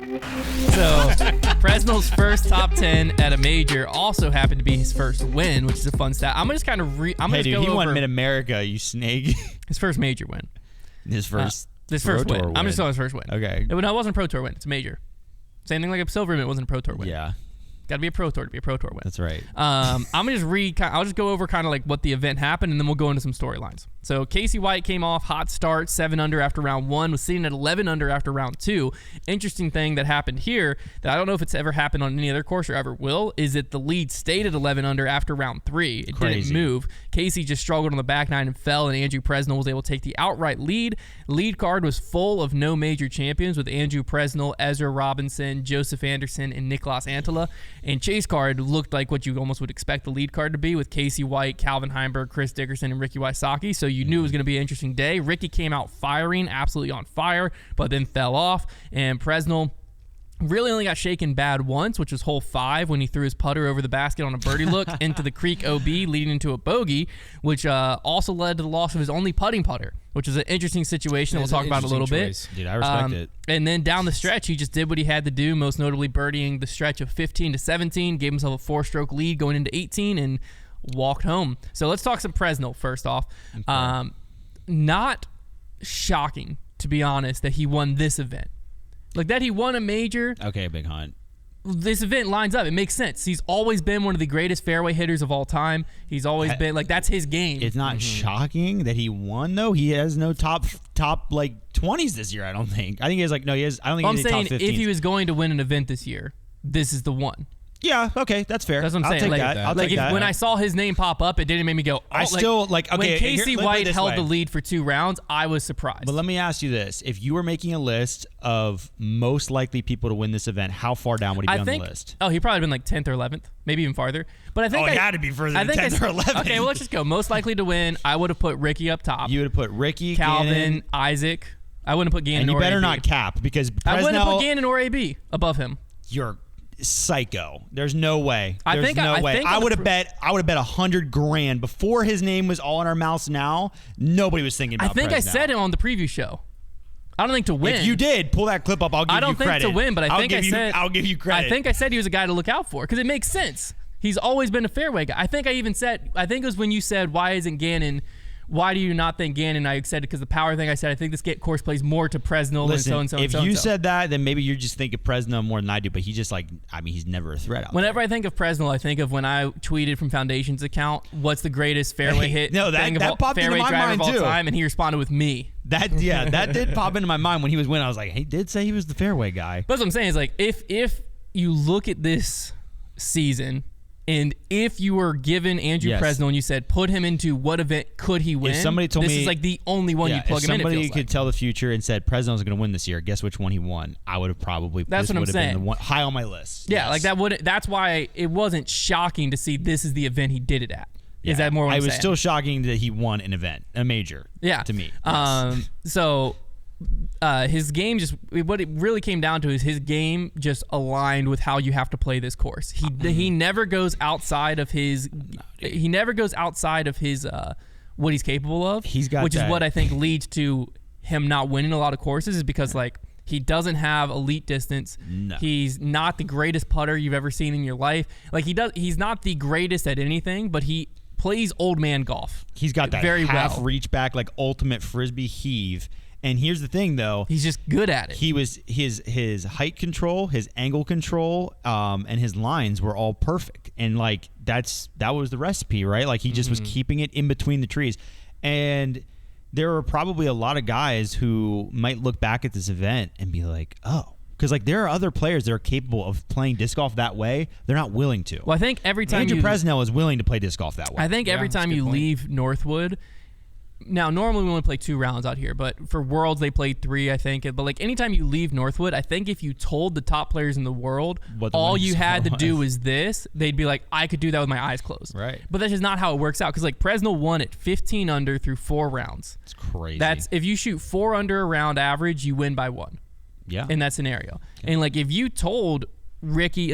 So Presnell's first top 10 at a major also happened to be his first win, which is a fun stat. I'm gonna just kind of Hey, dude, he won Mid-America, you snake. His first major win. His first win. I'm just calling his first win. Okay. No, it wasn't a Pro Tour win. It's a major. Same thing like a silver win. It wasn't a Pro Tour win. Yeah. Got to be a Pro Tour to be a Pro Tour win. That's right. I'm gonna just I'll just go over kind of like what the event happened, and then we'll go into some storylines. So Casey White came off hot start, 7 under after round 1, was sitting at 11 under after round 2. Interesting thing that happened here that I don't know if it's ever happened on any other course or ever will is that the lead stayed at 11 under after round 3. It didn't move. Casey just struggled on the back nine and fell, and Andrew Presnell was able to take the outright lead. Lead card was full of no major champions with Andrew Presnell, Ezra Robinson, Joseph Anderson, and Niklas Antila. And chase card looked like what you almost would expect the lead card to be with Casey White, Calvin Heimberg, Chris Dickerson, and Ricky Wysocki. So you knew it was going to be an interesting day. Ricky came out firing, absolutely on fire, but then fell off. And Presnell really only got shaken bad once, which was hole 5 when he threw his putter over the basket on a birdie look into the creek OB, leading into a bogey, which also led to the loss of his only putting putter, which is an interesting situation that we'll talk about in a little bit. Dude, I respect it. And then down the stretch, he just did what he had to do, most notably birdieing the stretch of 15 to 17, gave himself a 4-stroke lead going into 18, and walked home. So let's talk some Presnell first off. Okay. Not shocking, to be honest, that he won this event. Like that he won a major. Okay, Big Hunt. This event lines up. It makes sense. He's always been one of the greatest fairway hitters of all time. He's always been like that's his game. It's not shocking that he won though. He has no top like 20s this year. I don't think. I think he has like no. He has. I don't think. I'm he has saying top 15s. if he was going to win an event this year, this is the one. Yeah, okay, that's fair. That's what I'm saying. I'll take like, that. I'll like take that. When I saw his name pop up, it didn't make me go. Oh, I still like. Okay, when Casey White held way. the lead for 2 rounds, I was surprised. But let me ask you this: if you were making a list of most likely people to win this event, how far down would he be on the list? Oh, he probably been like 10th or 11th, maybe even farther. But I think he had to be further than 10th or 11th. Okay, well let's just go. Most likely to win, I would have put Ricky up top. You would have put Ricky, Calvin, Gannon, Isaac. I wouldn't put Gannon. And you or better AB. not cap because Presnell, I wouldn't put Gannon or AB above him. You're psycho. There's no way. I would have bet $100,000 before his name was all in our mouths. Now nobody was thinking about. I think Presnell. I said it on the preview show. I don't think to win. If you did, pull that clip up. I'll give you credit. I don't think to win, but I think I said I'll give you credit. I think I said he was a guy to look out for because it makes sense. He's always been a fairway guy. I think it was when you said, why isn't Gannon? Why do you not think Gannon? I said it because the power thing. I said I think this course plays more to Presnell and so and so. If you said that, then maybe you're just thinking Presnell more than I do. But he's just like, I mean, he's never a threat out Whenever there. I think of Presnell, I think of when I tweeted from Foundation's account, "What's the greatest fairway hit? No, that popped into my mind too. Time?" And he responded with me. That did pop into my mind when he was winning. I was like, he did say he was the fairway guy. But that's what I'm saying is like if you look at this season. And if you were given Andrew Presnell and you said, put him into what event could he win? If somebody told this me, is like the only one you plug him in. If somebody could tell the future and said Presnell's going to win this year, guess which one he won? I would have probably. That's what I'm saying. Been the one high on my list. Yeah, like that would. That's why it wasn't shocking to see this is the event he did it at. Yeah. Is that more? What I'm was saying? still shocking that he won an event, a major. Yeah, to me. Yes. So. His game what it really came down to is his game just aligned with how you have to play this course. He never goes outside of his what he's capable of. Which is what I think leads to him not winning a lot of courses is because like he doesn't have elite distance. No. He's not the greatest putter you've ever seen in your life. Like he's not the greatest at anything, but he plays old man golf. He's got that very half reach back like ultimate frisbee heave. And here's the thing, though. He's just good at it. He was his height control, his angle control, and his lines were all perfect. And like that was the recipe, right? Like he just was keeping it in between the trees. And there were probably a lot of guys who might look back at this event and be like, oh. Because like there are other players that are capable of playing disc golf that way. They're not willing to. Well, I think every time Andrew Presnell is willing to play disc golf that way. I think every time you leave Northwood. Now, normally we only play 2 rounds out here, but for Worlds they played 3, I think. But like anytime you leave Northwood, I think if you told the top players in the world all you had to do is this, they'd be like, I could do that with my eyes closed. Right. But that's just not how it works out because like Presnell won at 15 under through 4 rounds. It's crazy. That's if you shoot 4 under a round average, you win by 1. Yeah. In that scenario, and like if you told Ricky,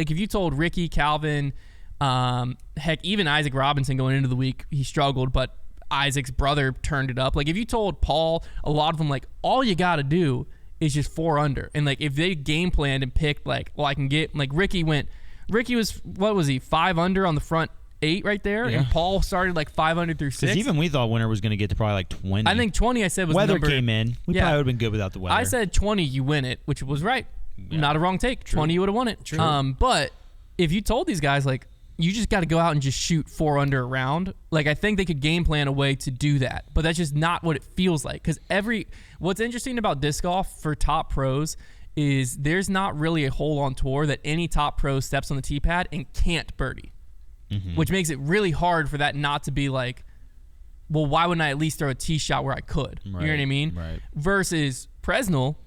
Calvin, heck, even Isaac Robinson going into the week, he struggled, but Isaac's brother turned it up. Like if you told Paul, a lot of them, like all you got to do is just 4 under. And like if they game planned and picked like, well, I can get like Ricky was, what was he, 5 under on the front 8 right there, and Paul started like 5 under through 6. Because even we thought winner was going to get to probably like 20. I think 20 I said was weather number, came in. We probably would have been good without the weather. I said 20 you win it, which was right. Yeah. Not a wrong take. True. 20 you would have won it. True. But if you told these guys like you just got to go out and just shoot 4 under a round, like I think they could game plan a way to do that. But that's just not what it feels like. Because what's interesting about disc golf for top pros is there's not really a hole on tour that any top pro steps on the tee pad and can't birdie. Which makes it really hard for that not to be like, well, why wouldn't I at least throw a tee shot where I could? Right, you know what I mean? Right. Versus Presnell,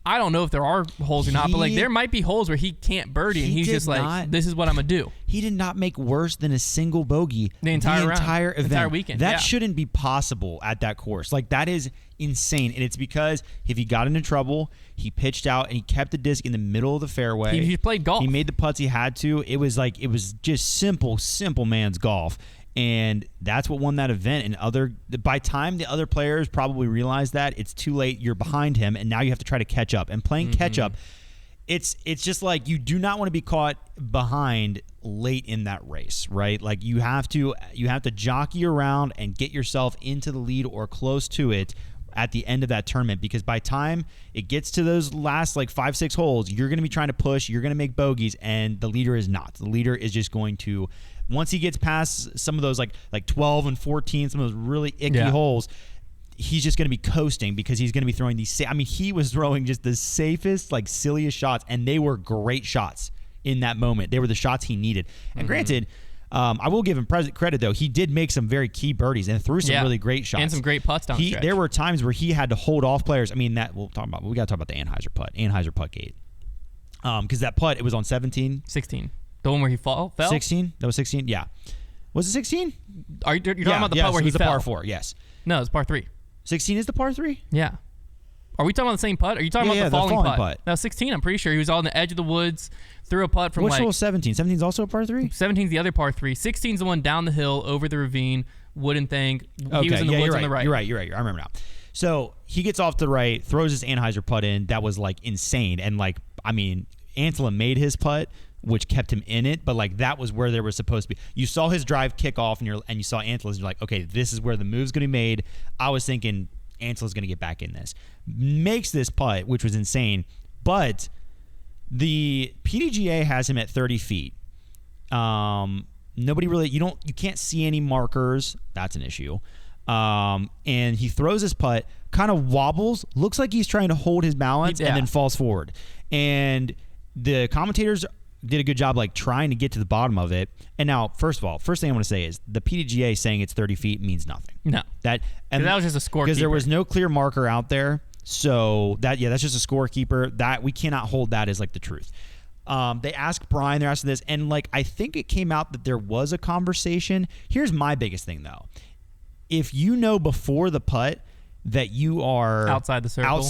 I don't know if there are holes or not, but like there might be holes where he can't birdie and he's just like, this is what I'm going to do. He did not make worse than a single bogey the entire event. Entire weekend. That shouldn't be possible at that course. Like that is insane. And it's because if he got into trouble, he pitched out and he kept the disc in the middle of the fairway. He played golf. He made the putts he had to. It was just simple man's golf. And that's what won that event. And by time the other players probably realized that, it's too late. You're behind him, and now you have to try to catch up. And playing catch up, it's just like you do not want to be caught behind late in that race, right? Like you have to jockey around and get yourself into the lead or close to it at the end of that tournament, because by time it gets to those last like 5-6 holes, you're going to be trying to push, you're going to make bogeys, and the leader is not. The leader is just going to, once he gets past some of those like 12 and 14, some of those really icky holes, he's just going to be coasting because he's going to be throwing these. I mean, he was throwing just the safest, like silliest shots, and they were great shots in that moment. They were the shots he needed. And granted, I will give him credit though. He did make some very key birdies and threw some really great shots and some great putts down the stretch. There were times where he had to hold off players. I mean, we got to talk about the Anheuser putt gate. Because that putt, it was on 16. The one where he fell? 16? That was 16? Yeah. Was it 16? You're talking about the putt where he fell? The par 4, yes. No, it's par 3. 16 is the par 3? Yeah. Are we talking about the same putt? Are you talking about the falling putt? No, 16, I'm pretty sure. He was on the edge of the woods, threw a putt from Which hole is 17? 17 is also a par 3? 17 is the other par 3. 16 is the one down the hill, over the ravine, wooden thing. He was in the woods on the right. You're right. I remember now. So he gets off to the right, throws his Anheuser putt in. That was like insane. And like, I mean, Antela made his putt, which kept him in it, but like that was where they were supposed to be. You saw his drive kick off, and you saw Antela's. You're like, okay, this is where the move's going to be made. I was thinking Antela's going to get back in this. Makes this putt, which was insane, but the PDGA has him at 30 feet. Nobody really, you can't see any markers. That's an issue. And he throws his putt, kind of wobbles, looks like he's trying to hold his balance, and then falls forward. And the commentators did a good job like trying to get to the bottom of it. And now, first thing I want to say is the PDGA saying it's 30 feet means nothing. No. That was just a scorekeeper. Because there was no clear marker out there. So that's just a scorekeeper. That we cannot hold that as like the truth. They asked Brian, they're asking this, and like I think it came out that there was a conversation. Here's my biggest thing though. If you know before the putt that you are outside the circle,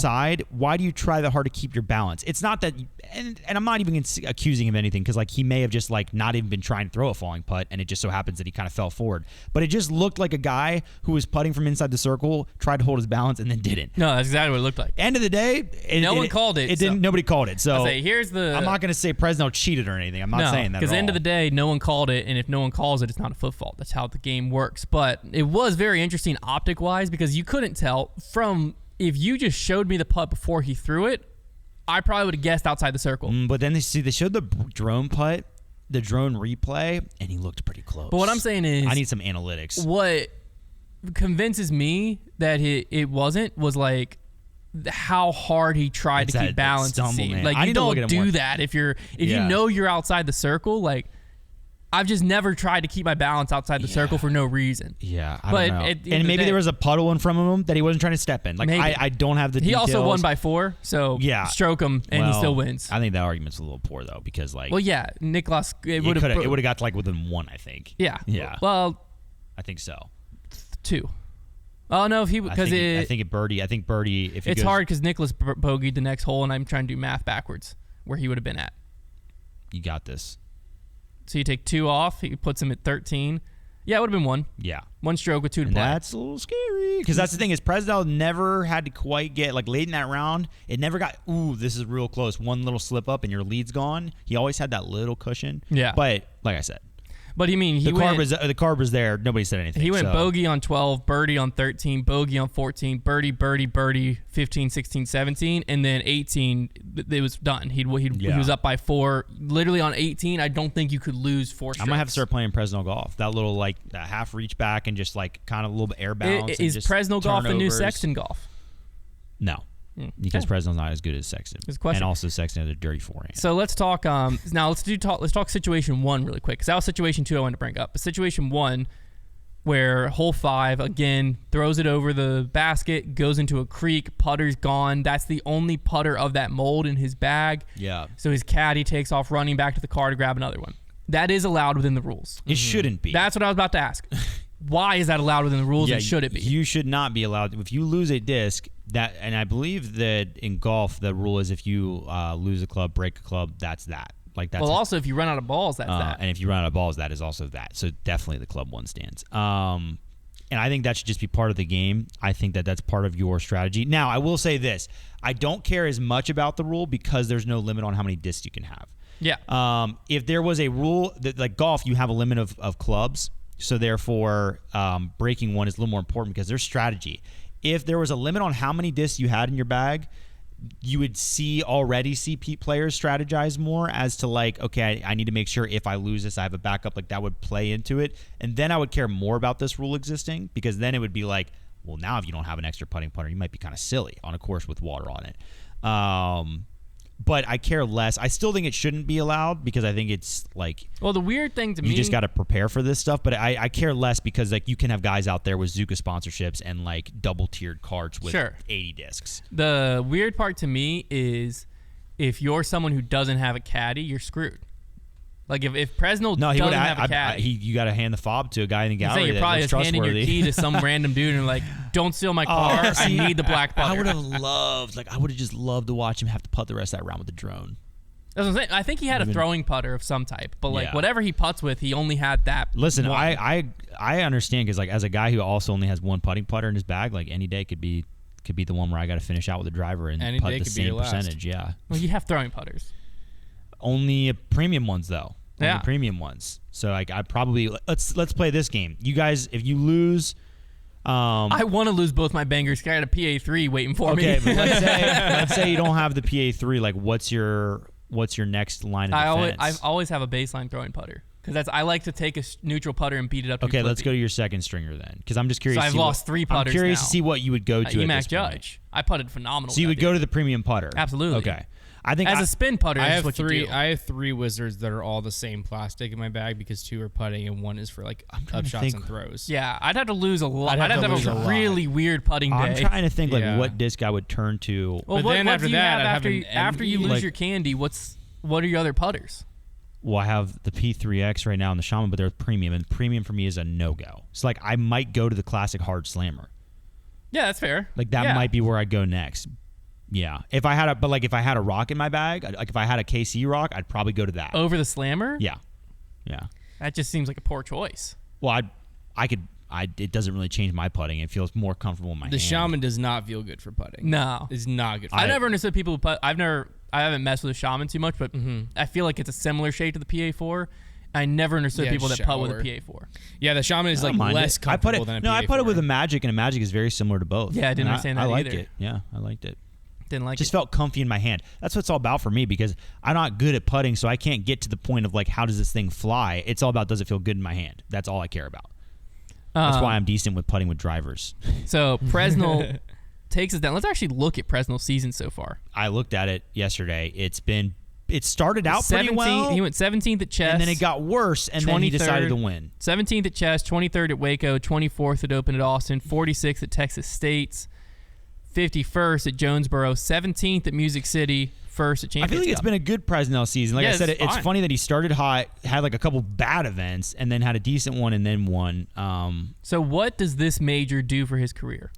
why do you try that hard to keep your balance? It's not that, and I'm not even accusing him of anything, because like he may have just like not even been trying to throw a falling putt, and it just so happens that he kind of fell forward. But it just looked like a guy who was putting from inside the circle, tried to hold his balance, and then didn't. No, that's exactly what it looked like. End of the day, no one called it. Nobody called it. So I'm not going to say Presnell cheated or anything. I'm not saying that. Because end of the day, no one called it, and if no one calls it, it's not a foot fault. That's how the game works. But it was very interesting optic wise, because you couldn't tell from. If you just showed me the putt before he threw it, I probably would have guessed outside the circle. But then they showed the drone putt, the drone replay, and he looked pretty close. But what I'm saying is, I need some analytics. What convinces me that it wasn't was like how hard he tried to keep balance. Like you don't do that if you know you're outside the circle. Like I've just never tried to keep my balance outside the circle for no reason. Yeah, I don't know. And maybe there was a puddle in front of him that he wasn't trying to step in. Like I don't have the details. He also won by 4, so stroke him and he still wins. I think that argument's a little poor though, because like Nicholas it would have got to like within 1, I think. Yeah. Well, I think so. 2. Oh no, I think birdie. If it's hard because Nicholas bogeyed the next hole, and I'm trying to do math backwards where he would have been at. You got this. So you take 2 off, he puts him at 13, Yeah, it would have been one. Yeah. One stroke with 2 to And play. that's a little scary. Because that's the thing is Presnell never had to quite get, like late in that round, it never got, ooh, this is real close. One little slip up and your lead's gone. He always had that little cushion. Yeah. But like I said, But the carb was there. Nobody said anything. He went bogey on 12, birdie on 13, bogey on 14, birdie, 15, 16, 17, and then 18. It was done. He was up by 4. Literally on 18, I don't think you could lose 4 strokes. I might have to start playing Presnell golf. That little like that half reach back and just like kind of a little bit air bounce. Is Presnell golf the new Sexton golf? No. Because Presnell's not as good as Sexton, and also Sexton has a dirty forehand. So let's talk. Now let's talk situation 1 really quick, because that was situation 2 I wanted to bring up. But situation 1, where hole 5 again throws it over the basket, goes into a creek, putter's gone. That's the only putter of that mold in his bag. Yeah. So his caddy takes off running back to the car to grab another one. That is allowed within the rules. It shouldn't be. That's what I was about to ask. Why is that allowed within the rules, and should it be? You should not be allowed. If you lose a disc, and I believe that in golf the rule is if you lose a club, break a club, that's that. Like that's. Well, also if you run out of balls, that's that. And if you run out of balls, that is also that. So definitely the club 1 stands. And I think that should just be part of the game. I think that that's part of your strategy. Now, I will say this: I don't care as much about the rule because there's no limit on how many discs you can have. Yeah. If there was a rule that, like golf, you have a limit of clubs. So therefore, breaking one is a little more important because there's strategy. If there was a limit on how many discs you had in your bag, you would already see players strategize more as to like, okay, I need to make sure if I lose this, I have a backup. Like that would play into it. And then I would care more about this rule existing, because then it would be like, well, now if you don't have an extra putting putter, you might be kind of silly on a course with water on it. But I care less. I still think it shouldn't be allowed because I think it's like... Well, the weird thing to me... You just got to prepare for this stuff. But I care less because like you can have guys out there with Zuka sponsorships and like double-tiered carts with 80 discs. The weird part to me is if you're someone who doesn't have a caddy, you're screwed. Like if Presnell doesn't have a caddy... you got to hand the fob to a guy in the gallery you're probably that's just handing your key to some random dude and like, don't steal my car. I need the black putter. I would have just loved to watch him have to putt the rest of that round with the drone. That's what I'm saying. I think he had a throwing putter of some type, but like whatever he putts with, he only had that. Listen, one. I understand because like as a guy who also only has one putting putter in his bag, like any day could be the one where I got to finish out with a driver and putt the same percentage. Yeah. Well, you have throwing putters. Only premium ones though. Only premium ones. So like I probably let's play this game. You guys, if you lose. I want to lose both my bangers. I got a PA3 waiting for me. Okay, but let's say you don't have the PA3. Like, what's your next line of defense? I always have a baseline throwing putter because I like to take a neutral putter and beat it up. Okay, let's go to your second stringer then, because I'm just curious. So I've lost 3 putters. I'm curious to see what you would go to. Emac Judge. I putted phenomenal. So you would go to the premium putter. Absolutely. Okay. I think as a spin putter, I have 3 Wizards that are all the same plastic in my bag because 2 are putting and 1 is for like up shots and throws. Yeah, I'd have to lose a lot. I'd have to have a really weird putting day. I'm trying to think like what disc I would turn to. Well, but then after that, after you lose your candy, what are your other putters? Well, I have the P3X right now in the Shaman, but they're premium, and premium for me is a no-go. So like I might go to the classic hard slammer. Yeah, that's fair. Like that might be where I'd go next. Yeah, if I had a rock in my bag, like if I had a KC rock, I'd probably go to that over the slammer. Yeah. That just seems like a poor choice. Well, it doesn't really change my putting. It feels more comfortable in my hand. The Shaman does not feel good for putting. No, it's not good. I never understood people who putt. I haven't messed with the Shaman too much, but I feel like it's a similar shape to the PA4. I never understood people that putt with a PA4. Yeah, the Shaman is like less comfortable than a PA4. No, I put it with a Magic, and a Magic is very similar to both. Yeah, I didn't understand that either. I liked either. it. Yeah, I liked it. Didn't like just felt comfy in my hand. That's what it's all about for me because I'm not good at putting, so I can't get to the point of like how does this thing fly. It's all about does it feel good in my hand. That's all I care about. That's why I'm decent with putting with drivers. So Presnell takes us down. Let's actually look at Presnell's season so far. I looked at it yesterday. It started out pretty well. He went 17th at Chess. And then it got worse, and then he decided to win. 17th at Chess, 23rd at Waco, 24th at Open at Austin, 46th at Texas State's, 51st at Jonesboro, 17th at Music City, 1st at Champions I feel like it's been a good Presnell season. Like I said, it's funny that he started hot, had like a couple bad events, and then had a decent one and then won. So what does this major do for his career?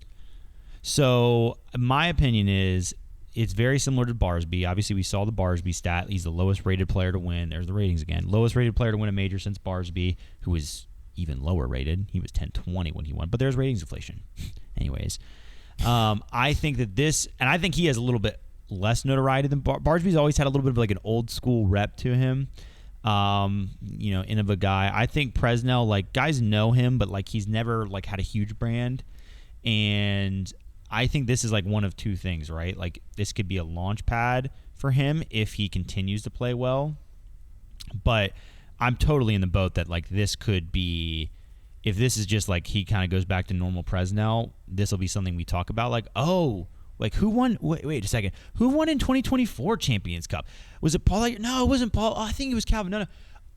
So my opinion is it's very similar to Barsby. Obviously, we saw the Barsby stat. He's the lowest rated player to win. There's the ratings again. Lowest rated player to win a major since Barsby, who was even lower rated. He was 1020 when he won, but there's ratings inflation. Anyways, I think that and I think he has a little bit less notoriety than Barsby's always had a little bit of like an old school rep to him. In of a guy. I think Presnell, like, guys know him, but like he's never like had a huge brand. And I think this is like one of two things, right? Like this could be a launch pad for him if he continues to play well. But I'm totally in the boat that like this could be, if this is just like he kind of goes back to normal Presnell, this will be something we talk about. Like, oh, like who won? Wait a second. Who won in 2024 Champions Cup? Was it Paul? No, it wasn't Paul. Oh, I think it was Calvin. No.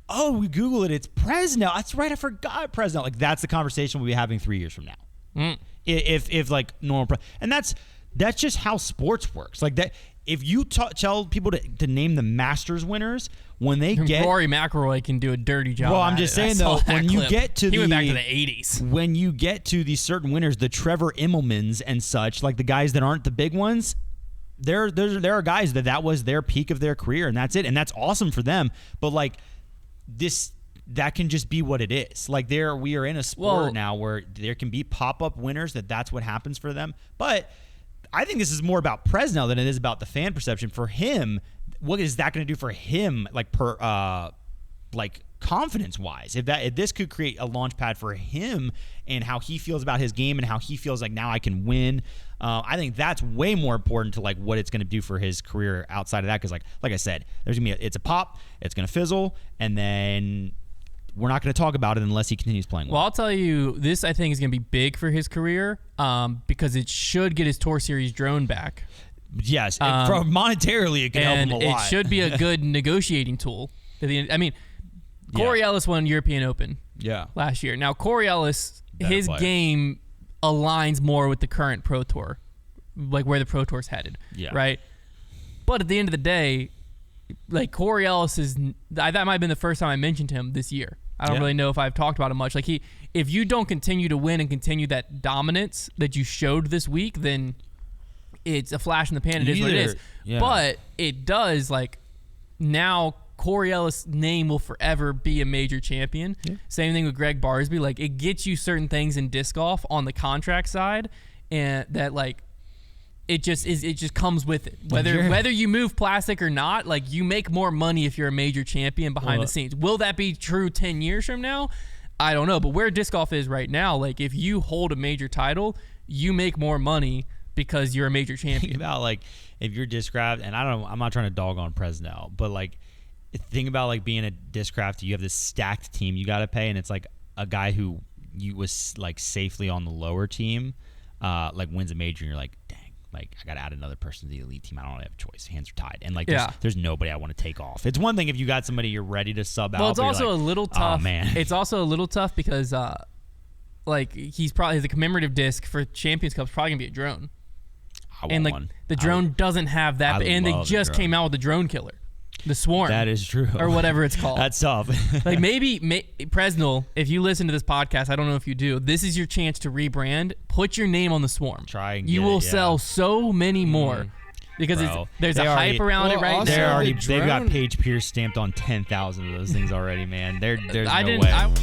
Oh, we Google it. It's Presnell. That's right. I forgot Presnell. Like that's the conversation we'll be having 3 years from now. If like normal, and that's just how sports works. Like that. If you tell people to name the Masters winners, when they get Rory McIlroy can do a dirty job. Well, I'm just saying though, when you get to he went back to the 80s. When you get to these certain winners, the Trevor Immelmans and such, like the guys that aren't the big ones, there are guys that was their peak of their career, and that's it, and that's awesome for them. But like that can just be what it is. Like we are in a sport now where there can be pop-up winners that's what happens for them, but I think this is more about Presnell than it is about the fan perception. For him, what is that going to do for him, like confidence wise? If this could create a launch pad for him and how he feels about his game and how he feels like now I can win, I think that's way more important to like what it's going to do for his career outside of that. Because like I said, there's gonna be it's a pop, it's going to fizzle, and then we're not going to talk about it unless he continues playing well. Well, I'll tell you, this I think is going to be big for his career because it should get his Tour Series drone back. Yes, from monetarily it can help him a lot. And it should be a good negotiating tool. I mean, Corey Ellis won European Open last year. Now, Corey Ellis, his game aligns more with the current Pro Tour, like where the Pro Tour's headed, right? But at the end of the day, like Corey Ellis that might have been the first time I mentioned him this year. I don't really know if I've talked about him much. Like if you don't continue to win and continue that dominance that you showed this week, then it's a flash in the pan. It is what it is. Yeah. But it does, like, now Corey Ellis' name will forever be a major champion. Yeah. Same thing with Greg Barsby. Like, it gets you certain things in disc golf on the contract side, and that like it just comes with it. Whether you move plastic or not, like you make more money if you're a major champion behind the scenes. Will that be true 10 years from now? I don't know. But where disc golf is right now, like if you hold a major title, you make more money because you're a major champion. Think about like if you're discraft, and I'm not trying to dog on Presnell, but like think about like being a discraft, you have this stacked team you got to pay, and it's like a guy who you was like safely on the lower team, like wins a major, and you're like, dang. Like, I got to add another person to the elite team. I don't really have a choice. Hands are tied. And, like, there's nobody I want to take off. It's one thing if you got somebody you're ready to sub out. Well, it's also a little tough. Oh, man. It's also a little tough because, like, the commemorative disc for Champions Cup is probably going to be a drone. I want one. The drone doesn't have that. And they just came out with the drone killer. The Swarm. That is true. Or whatever it's called. That's tough. Like maybe Presnell, if you listen to this podcast, I don't know if you do, this is your chance to rebrand. Put your name on the Swarm. Try and you will sell so many more. Because there's a hype around it right now. They've got Paige Pierce stamped on 10,000 of those things already, man. There's no way.